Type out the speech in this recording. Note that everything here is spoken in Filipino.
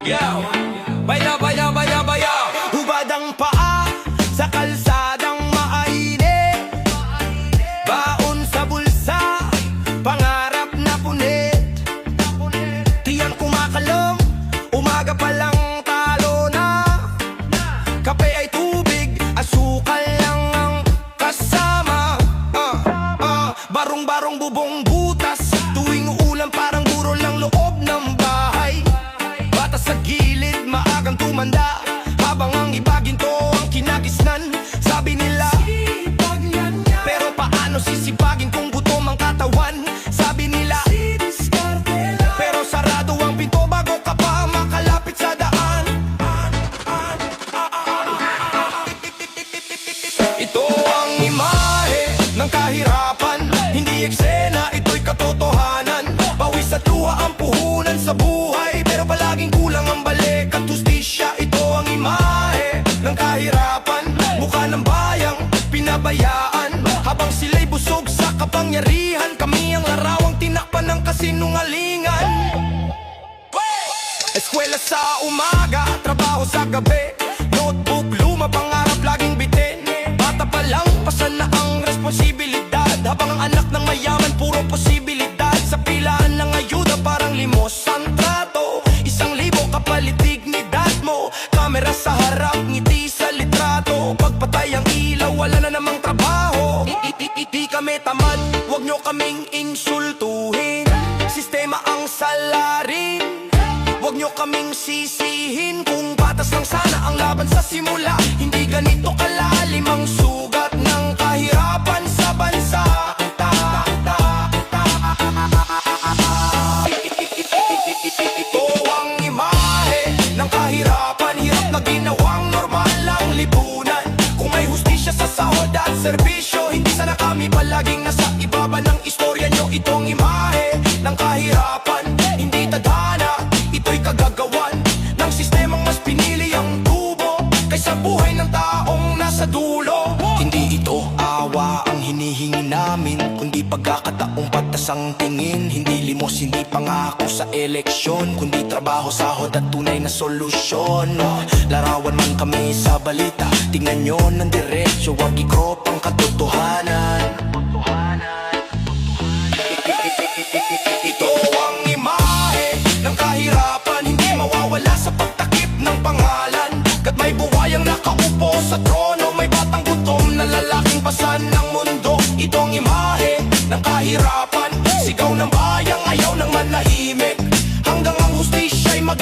Yo! Baya, baya, baya, baya! Hubad ang paa sa kalsadang mainit, baon sa bulsa, pangarap na punit. Tiyan kumakalong, umaga pa lang talo na. Kape ay tubig, asukal lang ang kasama. Barong-barong bubong butas, tuwing uulan parang buro lang loob ng bahay. Bata sa gilid, maagang tumanda, habang ang iba ginto ang kinagisnan. Sabi nila, pero paano sisipagin kung gutom ang katawan? Sabi nila, pero sarado ang pinto bago ka pa makalapit sa daan. Ito ang imahe ng kahirapan, hindi eksena, ito'y katotohanan. Pawis at luha ang puhunan sa buhay, pero palaging kulang ang balik at hustisya. Ito ang imahe ng kahirapan, mukha ng bayang pinabayaan. Habang sila'y busog sa kapangyarihan, kami ang larawang tinakpan ng kasinungalingan. Eskwela sa umaga, trabaho sa gabi, notebook, luma, pangarap laging bitin. Bata pa lang, pasan na ang responsibilidad, habang ang anak ng mayaman puro posibilidad. Sa pilaan ng ayuda parang limos ang trato, 1,000 kapalit dignidad mo. Kamera sa harap, ngiti sa litrato, pagpatay ang ilaw, wala na namang trabaho. Di kami tamad, wag nyo kaming insultuhin, sistema ang salarin. Huwag nyo kaming sisihin kung patas lang sana ang laban sa simula. Hindi ganito kalalim ang sugat ng kahirapan sa bansa. Ito ang imahe ng kahirapan, hirap na ginawang normal lang lipunan. Kung may hustisya sa sahod at serbisyo, hindi sana kami palaging nasa ibaba ng istorya nyo. Itong imahe ng kahirapan, hindi tadhana, ito'y kagagawan ng sistemang mas pinili ang tubo kaysa buhay ng taong nasa dulo. Hindi ito awa ang hinihingi namin, kundi pagkakataong patas ang tingin. Hindi limos, hindi pangako sa eleksyon, kundi trabaho, sahod at tunay na solusyon. Larawan man kami sa balita, tingnan nyo ng diretsyo, wag i-crop ang katotohanan.